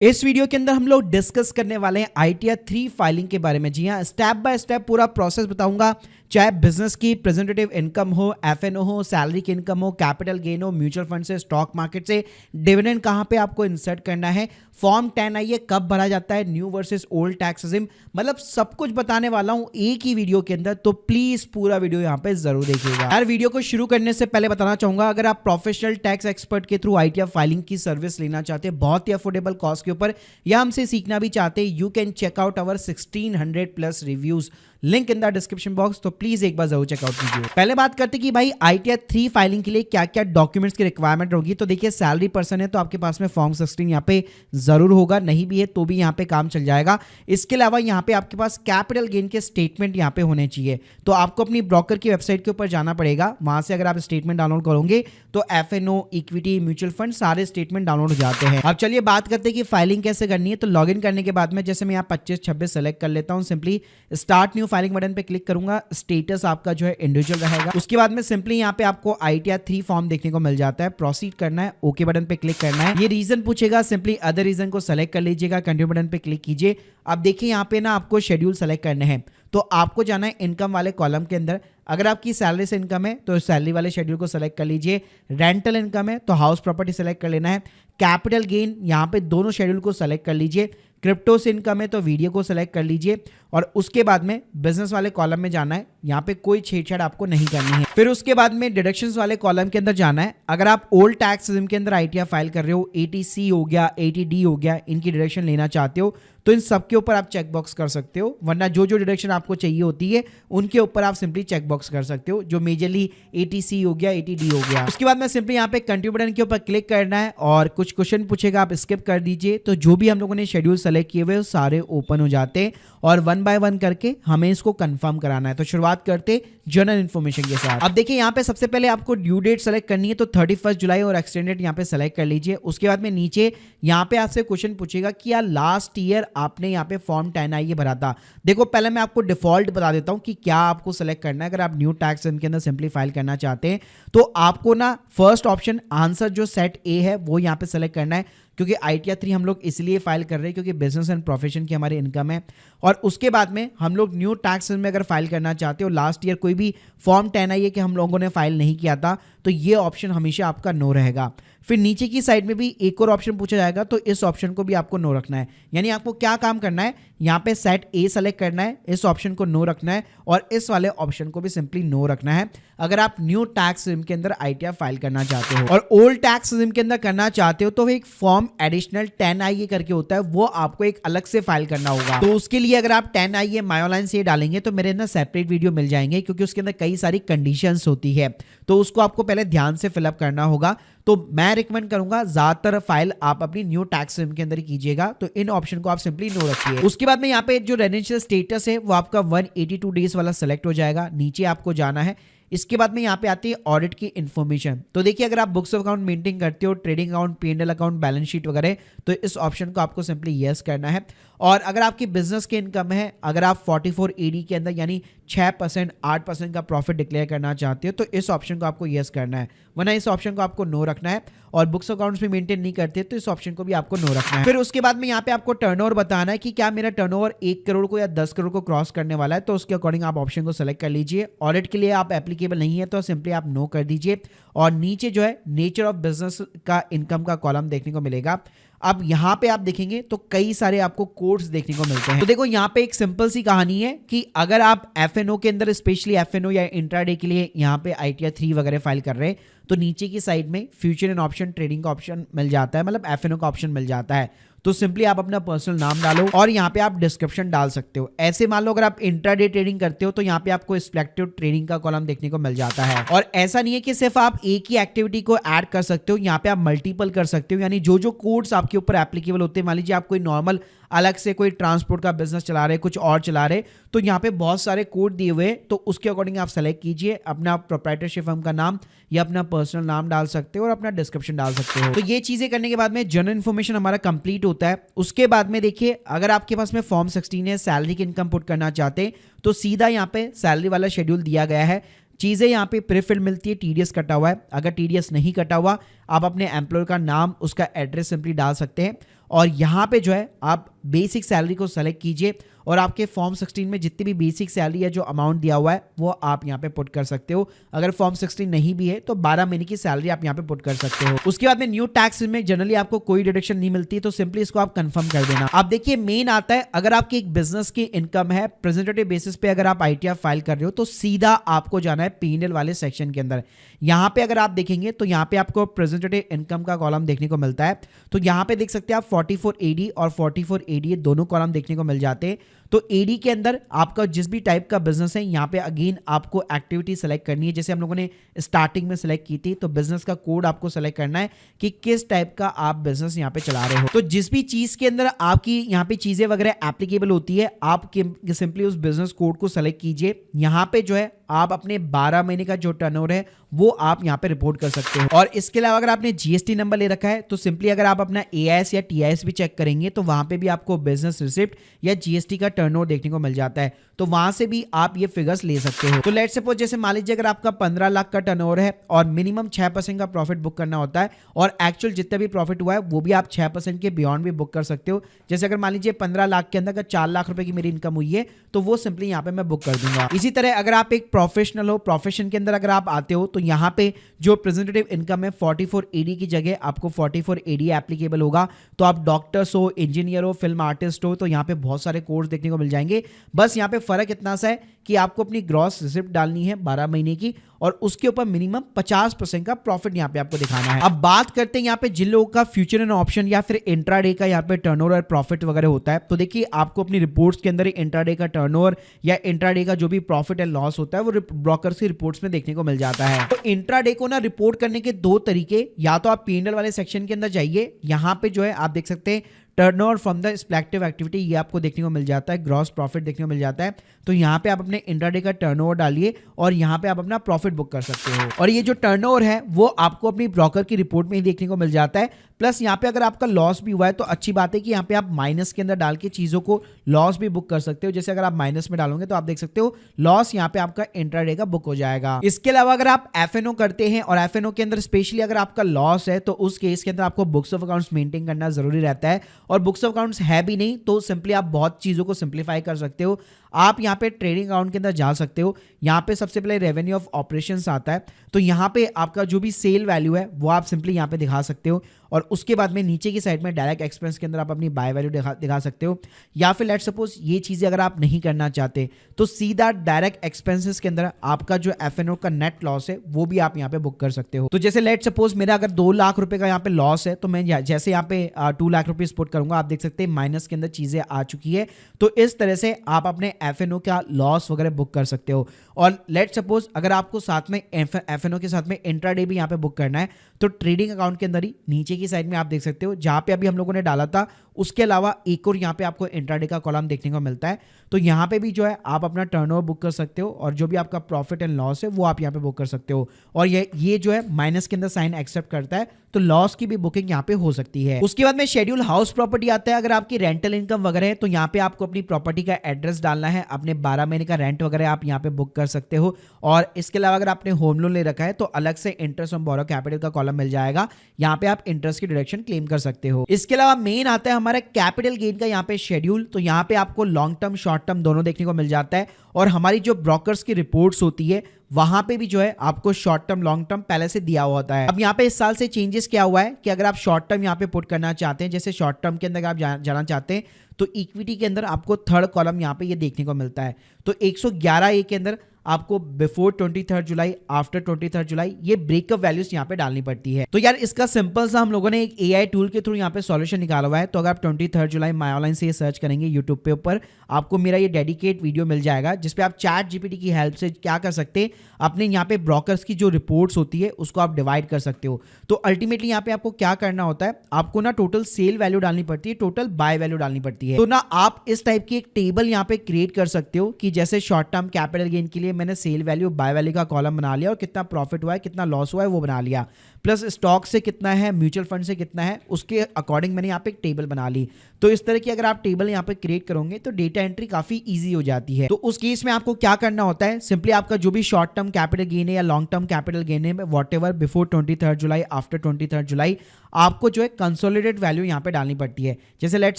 इस वीडियो के अंदर हम लोग डिस्कस करने वाले हैं ITR 3 फाइलिंग के बारे में। जी हाँ, स्टेप बाय स्टेप पूरा प्रोसेस बताऊंगा, चाहे बिजनेस की प्रेजेंटेटिव इनकम हो, FNO हो, सैलरी की इनकम हो, कैपिटल गेन हो, म्यूचुअल फंड से, स्टॉक मार्केट से, डिविडेंड कहां पे आपको इंसर्ट करना है, फॉर्म 10 आई कब भरा जाता है, new versus old tax regime, मतलब सब कुछ बताने वाला हूं एक ही वीडियो के अंदर। तो प्लीज पूरा वीडियो यहां पे जरूर देखिएगा। यार वीडियो को शुरू करने से पहले बताना चाहूंगा, अगर आप प्रोफेशनल टैक्स एक्सपर्ट के थ्रू ITR फाइलिंग की सर्विस लेना चाहते हैं बहुत ही अफोर्डेबल कॉस्ट के ऊपर, या हमसे सीखना भी चाहते हैं, you can check out our 1600+ reviews, link in the description box. तो प्लीज एक बार जरूर चेकआउट कीजिए। पहले बात करते कि भाई ITR 3 फाइलिंग के लिए क्या क्या डॉक्यूमेंट्स की रिक्वायरमेंट होगी। तो देखिए, सैलरी पर्सन है तो आपके पास में फॉर्म 16 यहाँ पे जरूर होगा, नहीं भी है तो भी यहाँ पे काम चल जाएगा। इसके अलावा यहाँ पे आपके पास कैपिटल गेन के स्टेटमेंट यहाँ पे होने चाहिए। तो आपको अपनी ब्रोकर की वेबसाइट के ऊपर जाना पड़ेगा, वहां से अगर आप स्टेटमेंट डाउनलोड करोगे तो FNO, इक्विटी, म्यूचुअल फंड सारे स्टेटमेंट डाउनलोड हो जाते हैं। अब चलिए बात करते हैं कि फाइलिंग कैसे करनी है। तो लॉगिन करने के बाद में जैसे मैं यहाँ 25-26 सेलेक्ट कर लेता हूँ, simply start new filing button पे क्लिक करूंगा। स्टेटस आपका जो है इंडिविजुअल रहेगा। उसके बाद में सिंपली यहाँ पे आपको ITR 3 फॉर्म देखने को मिल जाता है, प्रोसीड करना है, ओके बटन पे क्लिक करना है। ये रीजन पूछेगा, सिंपली अदर रीजन को सेलेक्ट कर लीजिएगा, कंटिन्यू बटन पे क्लिक कीजिए। अब देखिए यहाँ पे ना आपको शेड्यूल सेलेक्ट करने हैं, तो आपको जाना है इनकम वाले कॉलम के अंदर। अगर आपकी सैलरी से इनकम है तो सैलरी वाले शेड्यूल को सेलेक्ट कर लीजिए, रेंटल इनकम है तो हाउस प्रॉपर्टी सेलेक्ट कर लेना है, कैपिटल गेन यहाँ पे दोनों शेड्यूल को सेलेक्ट कर लीजिए, क्रिप्टो से इनकम है तो वीडियो को सेलेक्ट कर लीजिए, और उसके बाद में बिजनेस वाले कॉलम में जाना है। यहाँ पे कोई छेड़छाड़ आपको नहीं करनी है। फिर उसके बाद में डिडक्शंस वाले कॉलम के अंदर जाना है। अगर आप ओल्ड टैक्स रेजिम के अंदर ITR फाइल कर रहे हो, 80C हो गया, 80D हो गया, इनकी डिडक्शन लेना चाहते हो तो इन सब के ऊपर आप चेक बॉक्स कर सकते हो, वरना जो जो डिडक्शन आपको चाहिए होती है उनके ऊपर आप सिंपली चेक बॉक्स कर सकते हो, जो मेजरली 80C हो गया, 80D हो गया। उसके बाद में सिंपली यहाँ पे कंटिन्यू बटन के ऊपर क्लिक करना है और कुछ क्वेश्चन पूछेगा, आप स्किप कर दीजिए। तो जो भी हम लोगों ने शेड्यूल सेलेक्ट किए हुए सारे ओपन हो जाते हैं और 1 बाय 1 करके हमें इसको कंफर्म कराना है। तो शुरुआत करते जनरल इन्फॉर्मेशन के साथ। अब देखिए यहाँ पे सबसे पहले आपको ड्यू डेट सेलेक्ट करनी है, तो 31 जुलाई और एक्सटेंडेड यहाँ पे सेलेक्ट कर लीजिए। उसके बाद में नीचे यहाँ पे आपसे क्वेश्चन पूछेगा कि यार लास्ट ईयर आपने यहाँ पे फॉर्म 10 आई भरा था। देखो पहले मैं आपको डिफॉल्ट बता देता हूँ कि क्या आपको सेलेक्ट करना है। अगर आप न्यू टैक्स के अंदर सिंपली फाइल करना चाहते हैं तो आपको ना फर्स्ट ऑप्शन आंसर जो सेट A है वो यहाँ पे सेलेक्ट करना है, क्योंकि ITR 3 हम लोग इसलिए फाइल कर रहे हैं क्योंकि बिजनेस एंड प्रोफेशन की हमारी इनकम है। और उसके बाद में हम लोग न्यू टैक्स में अगर फाइल करना चाहते हो, लास्ट ईयर कोई भी फॉर्म 10 आई है कि हम लोगों ने फाइल नहीं किया था, तो ये ऑप्शन हमेशा आपका नो रहेगा। फिर नीचे की साइड में भी एक और ऑप्शन पूछा जाएगा, तो इस ऑप्शन को भी आपको नो रखना है। यानी आपको क्या काम करना है, यहाँ पे सेट A सेलेक्ट करना है, इस ऑप्शन को नो रखना है और इस वाले ऑप्शन को भी सिंपली नो रखना है अगर आप न्यू टैक्स रेजिम के अंदर ITR फाइल करना चाहते हो। और ओल्ड टैक्स रेजिम के अंदर करना चाहते हो तो एक फॉर्म एडिशनल 10 आई करके होता है, वो आपको एक अलग से फाइल करना होगा। तो उसके लिए अगर आप 10 आई मायोलाइन से डालेंगे तो मेरे ना सेपरेट वीडियो मिल जाएंगे, क्योंकि उसके अंदर कई सारी कंडीशंस होती है, तो उसको आपको पहले ध्यान से फिलअप करना होगा। तो मैं रिकमेंड करूंगा ज्यादातर फाइल आप अपनी न्यू टैक्स रेजिम के अंदर ही कीजिएगा, तो इन ऑप्शन को आप सिंपली नो रखिए। उसके बाद में यहाँ पे जो रेजिडेंशियल स्टेटस है वो आपका 182 डेज वाला सेलेक्ट हो जाएगा, नीचे आपको जाना है। इसके बाद में यहाँ पे आती है ऑडिट की इन्फॉर्मेशन। तो देखिए, अगर आप बुक्स ऑफ अकाउंट मेंटेन करते हो, trading account, P&L account, balance sheet वगैरह, तो इस ऑप्शन को आपको सिंपली यस करना है। और अगर आपकी बिजनेस की इनकम है, अगर आप 44 AD के अंदर यानी 6%, 8% का प्रॉफिट डिक्लेयर करना चाहते हो, तो इस ऑप्शन को आपको यस करना है, वरना इस ऑप्शन को आपको नो रखना है। और बुक्स अकाउंट्स भी मेंटेन नहीं करते तो इस ऑप्शन को भी आपको नो रखना है। फिर उसके बाद में यहाँ पे आपको टर्नओवर बताना है कि क्या मेरा टर्नओवर 1 करोड़ को या 10 करोड़ को क्रॉस करने वाला है, तो उसके अकॉर्डिंग आप ऑप्शन को सेलेक्ट कर लीजिए। ऑडिट के लिए आप एप्लीकेबल नहीं है तो सिंपली आप नो कर दीजिए। और नीचे जो है नेचर ऑफ बिजनेस का इनकम का कॉलम देखने को मिलेगा। अब यहाँ पे आप देखेंगे तो कई सारे आपको कोड्स देखने को मिलते हैं। तो देखो यहाँ पे एक सिंपल सी कहानी है कि अगर आप FNO के अंदर, स्पेशली FNO या इंट्राडे के लिए यहाँ पे ITR 3 वगैरह फाइल कर रहे हैं, तो नीचे की साइड में फ्यूचर एंड ऑप्शन ट्रेडिंग का ऑप्शन मिल जाता है, मतलब FNO का ऑप्शन मिल जाता है। तो सिंपली आप अपना पर्सनल नाम डालो और यहाँ पे आप डिस्क्रिप्शन डाल सकते हो। ऐसे मान लो अगर आप इंट्राडे ट्रेडिंग करते हो तो यहाँ पे आपको सिलेक्टिव ट्रेडिंग का कॉलम देखने को मिल जाता है। और ऐसा नहीं है कि सिर्फ आप एक ही एक्टिविटी को ऐड कर सकते हो, यहाँ पे आप मल्टीपल कर सकते हो। यानी जो जो कोड्स आपके ऊपर एप्लीकेबल होते हैं, मान लीजिए आप कोई नॉर्मल अलग से कोई ट्रांसपोर्ट का बिजनेस चला रहे, कुछ और चला रहे, तो यहाँ पे बहुत सारे कोड दिए हुए हैं, तो उसके अकॉर्डिंग आप सेलेक्ट कीजिए अपना प्रोप्राइटरशिप फर्म का नाम या अपना पर्सनल नाम डाल सकते हो और अपना डिस्क्रिप्शन डाल सकते हो। तो ये चीजें करने के बाद में जनरल इन्फॉर्मेशन हमारा कंप्लीट होता है। उसके बाद में देखिए, अगर आपके पास में फॉर्म 16 है, सैलरी की इनकम पुट करना चाहते हैं, तो सीधा यहाँ पे सैलरी वाला शेड्यूल दिया गया है। चीजें यहाँ पे प्रीफिल्ड मिलती है, TDS कटा हुआ है। अगर TDS नहीं कटा हुआ, आप अपने एम्प्लॉयर का नाम, उसका एड्रेस सिंपली डाल सकते हैं और यहाँ पे जो है आप बेसिक सैलरी को सेलेक्ट कीजिए और आपके फॉर्म 16 में जितनी भी बेसिक सैलरी है जो अमाउंट दिया हुआ है वो आप यहाँ पे पुट कर सकते हो। अगर फॉर्म 16 नहीं भी है तो 12 महीने की सैलरी आप यहाँ पे पुट कर सकते हो। उसके बाद में न्यू टैक्स में जनरली आपको कोई डिडक्शन नहीं मिलती, तो सिंपली इसको आप कंफर्म कर देना। अब देखिए मेन आता है, अगर आपकी एक बिजनेस की इनकम है प्रेजेंटेटिव बेसिस पे अगर आप आईटीआर फाइल कर रहे हो तो सीधा आपको जाना है पीएनएल वाले सेक्शन के अंदर। यहाँ पे अगर आप देखेंगे तो यहाँ पे आपको प्रेजेंटेटिव इनकम का कॉलम देखने को मिलता है। तो यहाँ पे देख सकते हैं आप 44 एडी और 44 एडी दोनों कॉलम देखने को मिल जाते हैं। तो एडी के अंदर आपका जिस भी टाइप का बिजनेस है यहाँ पे अगेन आपको एक्टिविटी सेलेक्ट करनी है, जैसे हम लोगों ने स्टार्टिंग में सेलेक्ट की थी। तो बिजनेस का कोड आपको सेलेक्ट करना है कि किस टाइप का आप बिजनेस यहाँ पे चला रहे हो। तो जिस भी चीज के अंदर आपकी यहाँ पे चीजें वगैरह एप्लीकेबल होती है आप सिंपली उस बिजनेस कोड को सेलेक्ट कीजिए। यहाँ पे जो है आप अपने 12 महीने का जो टर्नओवर है वो आप यहाँ पे रिपोर्ट कर सकते हो। और इसके अलावा अगर आपने जीएसटी नंबर ले रखा है तो सिंपली अगर आप अपना एआईएस या टीआईएस भी चेक करेंगे तो वहां पे भी आपको बिजनेस रिसिप्ट या जीएसटी का टर्नओवर देखने को मिल जाता है। तो वहां से भी आप ये फिगर्स ले सकते हो। तो लेट्स सपोज जैसे मान लीजिए अगर आपका 15 लाख का टर्नओवर है और मिनिमम 6% का प्रॉफिट बुक करना होता है और एक्चुअल जितना भी प्रॉफिट हुआ है वो भी आप 6% के बियॉन्ड भी बुक कर सकते हो। जैसे अगर मान लीजिए 15 लाख के अंदर अगर 4 लाख रुपए की मेरी इनकम हुई है तो वो सिंपली यहाँ पे मैं बुक कर दूंगा। इसी तरह अगर आप एक प्रोफेशनल हो, प्रोफेशन के अंदर अगर आप आते हो तो यहाँ पे जो प्रेजेंटेटिव इनकम है 44 एडी की जगह आपको 44 एडी एप्लीकेबल होगा। तो आप डॉक्टर्स हो, इंजीनियर हो, फिल्म आर्टिस्ट हो, तो यहाँ पे बहुत सारे कोर्स देखने को मिल जाएंगे। बस यहाँ पे फर्क इतना सा है कि आपको अपनी ग्रॉस रिसिप्ट डालनी है 12 महीने की और उसके ऊपर मिनिमम 50% का प्रॉफिट यहाँ पे आपको दिखाना है। अब बात करते हैं यहाँ पे जिन लोगों का फ्यूचर एंड ऑप्शन या फिर इंट्राडे का यहाँ पे टर्नओवर और प्रॉफिट वगैरह होता है। तो देखिए आपको अपनी रिपोर्ट्स के अंदर इंट्राडे का टर्नओवर या इंट्राडे का जो भी प्रॉफिट एंड लॉस होता है वो ब्रोकर्स की रिपोर्ट्स में देखने को मिल जाता है। तो इंट्राडे को ना रिपोर्ट करने के दो तरीके, या तो आप पीएनएल वाले सेक्शन के अंदर जाइए, यहाँ पे जो है आप देख सकते हैं turnover from the respective activity ये आपको देखने को मिल जाता है, ग्रॉस प्रॉफिट देखने को मिल जाता है। तो यहाँ पे आप अपने इंट्राडे का टर्नओवर डालिए और यहाँ पे आप अपना प्रॉफिट बुक कर सकते हो। और ये जो टर्नओवर है वो आपको अपनी ब्रोकर की रिपोर्ट में ही देखने को मिल जाता है। प्लस यहाँ पे अगर आपका लॉस भी हुआ है तो अच्छी बात है कि यहाँ पे आप माइनस के अंदर डाल के चीजों को लॉस भी बुक कर सकते हो। जैसे अगर आप माइनस में डालोगे तो आप देख सकते हो लॉस यहाँ पे आपका इंट्राडे का बुक हो जाएगा। इसके अलावा अगर आप एफएनओ करते हैं और एफएनओ के अंदर स्पेशली अगर आपका लॉस है तो उस केस के अंदर आपको बुक्स ऑफ अकाउंट्स मेंटेन करना जरूरी रहता है। और बुक्स ऑफ अकाउंट्स है भी नहीं तो सिंपली आप बहुत चीजों को सिंप्लीफाई कर सकते हो। आप यहाँ पे ट्रेडिंग अकाउंट के अंदर जा सकते हो। यहाँ पे सबसे पहले रेवेन्यू ऑफ ऑपरेशंस आता है, तो यहाँ पे आपका जो भी सेल वैल्यू है वो आप सिंपली यहाँ पे दिखा सकते हो। और उसके बाद में नीचे की साइड में डायरेक्ट एक्सपेंस के अंदर आप अपनी बाय वैल्यू दिखा सकते हो। या फिर लेट्स सपोज ये चीजें अगर आप नहीं करना चाहते तो सीधा डायरेक्ट एक्सपेंसेस के अंदर आपका जो एफएनओ का नेट लॉस है वो भी आप यहाँ पे बुक कर सकते हो। तो जैसे लेट्स सपोज मेरा अगर 2 लाख रुपए का यहाँ पे लॉस है तो मैं जैसे यहाँ पे 2 लाख रुपीज पुट करूंगा, आप देख सकते हैं माइनस के अंदर चीजें आ चुकी है। तो इस तरह से आप अपने एफएनओ का लॉस वगैरह बुक कर सकते हो। और लेट्स सपोज अगर आपको साथ में एफएनओ के साथ में इंट्राडे भी यहाँ पे बुक करना है तो ट्रेडिंग अकाउंट के अंदर ही नीचे की साइड में आप देख सकते हो जहां पे अभी हम लोगों ने डाला था उसके अलावा एक और यहाँ पे आपको इंट्राडे का कॉलम देखने को मिलता है। तो यहाँ पे भी जो है आप अपना टर्नओवर बुक कर सकते हो और जो भी आपका प्रॉफिट एंड लॉस है वो आप यहाँ पे बुक कर सकते हो। और ये जो है माइनस के अंदर साइन एक्सेप्ट करता है तो लॉस की भी बुकिंग यहाँ पे हो सकती है। उसके बाद में शेड्यूल हाउस प्रॉपर्टी आता है। अगर आपकी रेंटल इनकम वगैरह है तो यहाँ पे आपको अपनी प्रॉपर्टी का एड्रेस डालना है, अपने 12 महीने का रेंट वगैरह आप यहाँ पे बुक कर सकते हो। और इसके अलावा अगर आपने होम लोन ले रखा है तो अलग से इंटरेस्ट ऑन बोरो कैपिटल का कॉलम मिल जाएगा, यहाँ पे आप इंटरेस्ट की डिडक्शन क्लेम कर सकते हो। इसके अलावा मेन आता है हमारा कैपिटल गेन का यहाँ पे शेड्यूल। तो यहाँ पे आपको लॉन्ग टर्म शॉर्ट टर्म दोनों देखने को मिल जाता है। और हमारी जो ब्रोकर्स की रिपोर्ट्स होती है वहां पे भी जो है आपको शॉर्ट टर्म लॉन्ग टर्म पहले से दिया हुआ होता है। अब यहाँ पे इस साल से चेंजेस क्या हुआ है कि अगर आप शॉर्ट टर्म यहाँ पे पुट करना चाहते हैं, जैसे शॉर्ट टर्म के अंदर आप जाना चाहते हैं तो इक्विटी के अंदर आपको थर्ड कॉलम यहाँ पे ये देखने को मिलता है। तो 111A के अंदर आपको बिफोर 23 जुलाई, आफ्टर 23 जुलाई ये ब्रेकअप वैल्यूज यहाँ पे डालनी पड़ती है। तो यार इसका सिंपल सा हम लोगों ने एक एआई टूल के थ्रू यहाँ पे सॉल्यूशन निकाला हुआ है। तो अगर आप 23 जुलाई माय ऑनलाइन से ये सर्च करेंगे यूट्यूब पे ऊपर आपको मेरा ये डेडिकेट वीडियो मिल जाएगा जिसपे आप चैट जीपीटी की हेल्प से क्या कर सकते हैं, अपने यहाँ पे ब्रोकर्स की जो रिपोर्ट्स होती है उसको आप डिवाइड कर सकते हो। तो अल्टीमेटली यहाँ पे आपको क्या करना होता है, आपको ना टोटल सेल वैल्यू डालनी पड़ती है, टोटल बाय वैल्यू डालनी पड़ती है। तो ना आप इस टाइप की एक टेबल यहाँ पे क्रिएट कर सकते हो कि जैसे शॉर्ट टर्म कैपिटल गेन के लिए मैंने सेल वैल्यू बाय वैल्यू का कॉलम बना लिया और कितना प्रॉफिट हुआ है कितना लॉस हुआ है वो बना लिया, प्लस स्टॉक से कितना है, म्यूचुअल फंड से कितना है, उसके अकॉर्डिंग मैंने यहाँ पे एक टेबल बना ली। तो इस तरह की अगर आप टेबल यहाँ पे क्रिएट करोगे तो डेटा एंट्री काफी इजी हो जाती है। तो उस केस में आपको क्या करना होता है, सिंपली आपका जो भी शॉर्ट टर्म कैपिटल गेन है या लॉन्ग टर्म कैपिटल गेन है what ever before 23 July, after 23 जुलाई, आपको जो है कंसोलिडेटेड वैल्यू यहाँ पे डालनी पड़ती है। जैसे लेट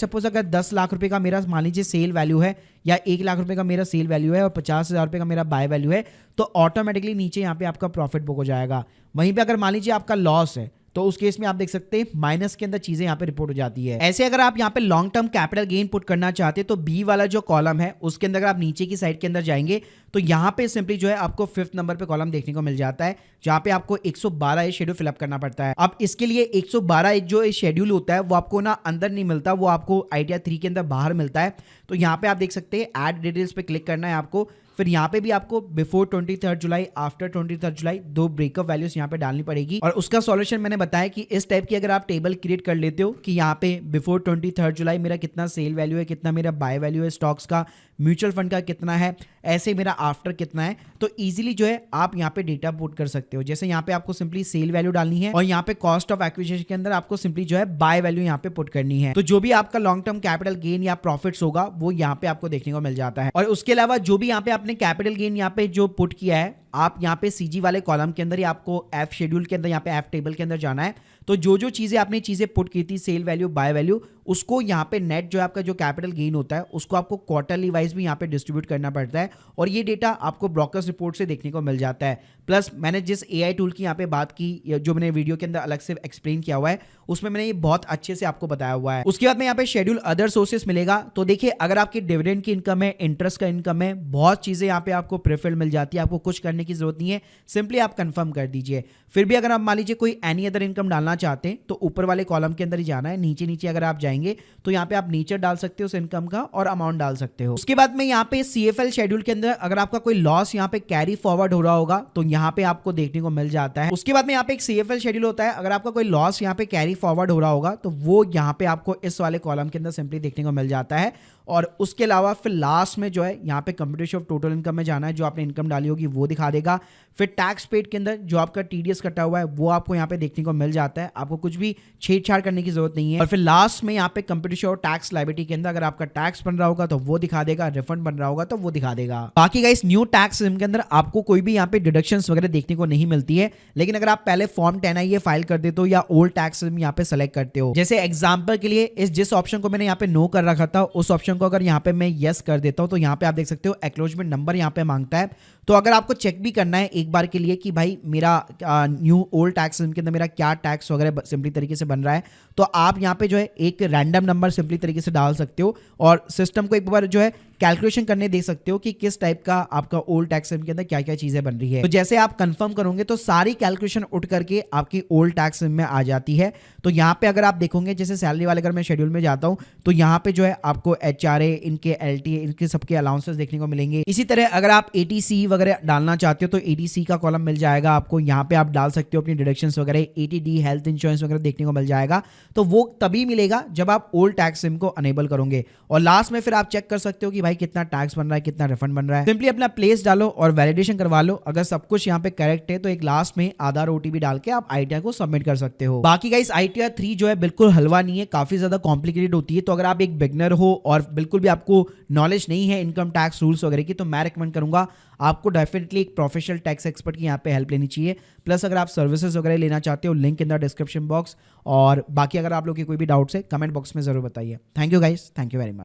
सपोज अगर 10 लाख रुपए का मेरा मान लीजिए सेल वैल्यू है, या 1 लाख रुपए का मेरा सेल वैल्यू है और 50,000 रुपए का मेरा बाय वैल्यू है, तो ऑटोमेटिकली नीचे यहाँ पे आपका प्रॉफिट बुक हो जाएगा। वहीं पे अगर मान लीजिए आपका लॉस है, तो उस केस में आप देख सकते हैं माइनस के अंदर चीजें यहाँ पे रिपोर्ट हो जाती है। ऐसे अगर आप यहाँ पे long term capital gain put करना चाहते हैं, तो बी वाला जो कॉलम है उसके अंदर अगर आप नीचे की साइड के अंदर जाएंगे तो यहाँ पे सिंपली जो है आपको 5th नंबर पे कॉलम देखने को मिल जाता है, जहाँ पे आपको 112 शेड्यूल फिलअप करना पड़ता है। अब इसके लिए 112 जो शेड्यूल होता है वो आपको ना अंदर नहीं मिलता, वो आपको आइडिया 3 के अंदर बाहर मिलता है। तो यहाँ पे आप देख सकते हैं ऐड डिटेल्स पे क्लिक करना है आपको, फिर यहाँ पे भी आपको बिफोर 23 जुलाई, आफ्टर 23 जुलाई 2 ब्रेकअप वैल्यूज यहाँ पे डालनी पड़ेगी। और उसका सॉल्यूशन मैंने बताया कि इस टाइप की अगर आप टेबल क्रिएट कर लेते हो कि यहाँ पे बिफोर 23 जुलाई मेरा कितना सेल वैल्यू है, कितना मेरा बाय वैल्यू है स्टॉक्स का, म्यूचुअल फंड का कितना है, ऐसे मेरा आफ्टर कितना है, तो इजीली जो है आप यहाँ पे डेटा पुट कर सकते हो। जैसे यहाँ पे आपको सिंपली सेल वैल्यू डालनी है और यहाँ पे कॉस्ट ऑफ एक्विजिशन के अंदर आपको सिंपली जो है बाय वैल्यू यहाँ पे पुट करनी है। तो जो भी आपका लॉन्ग टर्म कैपिटल गेन या प्रॉफिट्स होगा वो यहाँ पे आपको देखने को मिल जाता है। और उसके अलावा जो भी यहाँ पे आपने कैपिटल गेन यहाँ पे जो पुट किया है, आप यहाँ पे सीजी वाले कॉलम के अंदर ही आपको एफ शेड्यूल के अंदर यहाँ पे एफ टेबल के अंदर जाना है। तो जो जो चीजें आपने चीजें पुट की थी सेल वैल्यू बाय वैल्यू, उसको यहाँ पे नेट जो है आपका जो कैपिटल गेन होता है उसको आपको क्वार्टरली वाइज भी यहाँ पे डिस्ट्रीब्यूट करना पड़ता है और ये डेटा आपको ब्रोकर्स रिपोर्ट से देखने को मिल जाता है। प्लस मैंने जिस एआई टूल की यहाँ पे बात की, जो मैंने वीडियो के अंदर अलग से एक्सप्लेन किया हुआ है, उसमें मैंने ये बहुत अच्छे से आपको बताया हुआ है। उसके बाद में यहाँ पे शेड्यूल अदर सोर्सेस मिलेगा। तो देखिए अगर आपकी डिविडेंड की इनकम है, इंटरेस्ट का इनकम है, बहुत चीजें यहाँ पे आपको प्रेफर्ड मिल जाती है, आपको कुछ करने की जरूरत नहीं है, सिंपली आप कंफर्म कर दीजिए। फिर भी अगर आप मान लीजिए कोई एनी अदर इनकम डालना चाहते हैं तो ऊपर वाले कॉलम के अंदर ही जाना है। नीचे नीचे अगर आप जाएंगे तो यहाँ पे आप नीचे डाल सकते हो उस इनकम का और अमाउंट डाल सकते हो। उसके बाद में यहाँ पे सीएफएल शेड्यूल के अंदर अगर आपका कोई लॉस यहाँ पे कैरी फॉरवर्ड हो रहा होगा तो यहाँ पे आपको देखने को मिल जाता है। उसके बाद में यहाँ पे एक सीएफएल शेड्यूल होता है, अगर आपका कोई लॉस यहाँ पे कैरी फॉरवर्ड हो रहा होगा तो वो यहाँ पे आपको इस वाले कॉलम के अंदर सिंपली देखने को मिल जाता है। और उसके अलावा फिर लास्ट में जो है यहाँ पे कंप्यूटेशन ऑफ टोटल इनकम में जाना है, जो आपने इनकम डाली होगी वो दिखा देगा। फिर टैक्स पेड के अंदर जो आपका टीडीएस कटा हुआ है वो आपको यहाँ पे देखने को मिल जाता है, आपको कुछ भी छेड़छाड़ करने की जरूरत नहीं है। और फिर लास्ट में यहाँ पे कंप्यूटेशन ऑफ टैक्स लायबिलिटी के अंदर अगर आपका टैक्स बन रहा होगा तो वो दिखा देगा, रिफंड बन रहा होगा तो वो दिखा देगा। बाकी गाइस न्यू टैक्स सिस्टम के अंदर आपको कोई भी यहाँ पे डिडक्शंस वगैरह देखने को नहीं मिलती है, लेकिन अगर आप पहले फॉर्म 10I फाइल कर देते हो या ओल्ड टैक्स सिस्टम यहाँ पे सेलेक्ट करते हो, जैसे एग्जाम्पल के लिए इस जिस ऑप्शन को मैंने यहाँ पे नो कर रखा था उस ऑप्शन को अगर यहाँ पे मैं यस कर देता हूं तो यहाँ पे आप देख सकते हो एक्नॉलेजमेंट नंबर यहाँ पे मांगता है। तो अगर आपको चेक भी करना है एक बार के लिए कि भाई मेरा न्यू ओल्ड टैक्स के अंदर मेरा क्या टैक्स वगैरह सिंपली तरीके से बन रहा है, तो आप यहाँ पे जो है एक रैंडम नंबर सिंपली तरीके से डाल सकते हो और सिस्टम को एक बार जो है कैलकुलेशन करने दे सकते हो कि किस टाइप का आपका ओल्ड टैक्स के अंदर क्या क्या चीजें बन रही है। तो जैसे आप कंफर्म करोगे तो सारी कैलकुलेशन उठ करके आपकी ओल्ड टैक्स में आ जाती है। तो यहाँ पे अगर आप देखोगे जैसे सैलरी वाले अगर मैं शेड्यूल में जाता हूँ तो यहाँ पे जो है आपको HRA, इनके LTA, इनके सबके अलाउंसेस देखने को मिलेंगे। इसी तरह अगर आप ATC वगैरह डालना चाहते हो तो ATC का कॉलम मिल जाएगा आपको, यहाँ पे आप डाल सकते हो अपनी डिडक्शंस वगैरह। ATD हेल्थ इंश्योरेंस वगैरह देखने को मिल जाएगा, तो वो तभी मिलेगा जब आप ओल्ड टैक्स सिम को अनेबल करोगे। और लास्ट में फिर आप चेक कर सकते हो कि भाई कितना टैक्स बन रहा है, कितना रिफंड बन रहा है। सिंपली अपना प्लेस डालो और वैलिडेशन करवा लो। अगर सब कुछ यहाँ पे करेक्ट है तो एक लास्ट में आधार OTP डाल के आप ITR को सबमिट कर सकते हो। बाकी गाइस ITR 3 जो है बिल्कुल हलवा नहीं है, काफी ज्यादा कॉम्प्लिकेटेड होती है। तो अगर आप एक बिगनर हो और बिल्कुल भी आपको नॉलेज नहीं है इनकम टैक्स रूल्स वगैरह की, तो मैं रिकमेंड करूंगा आपको डेफिनेटली एक प्रोफेशनल टैक्स एक्सपर्ट की यहाँ पे हेल्प लेनी चाहिए। प्लस अगर आप सर्विसेज वगैरह लेना चाहते हो, link in the description box. और बाकी अगर आप लोग की कोई भी डाउट्स है कमेंट बॉक्स में जरूर बताइए। Thank you guys, thank you very much.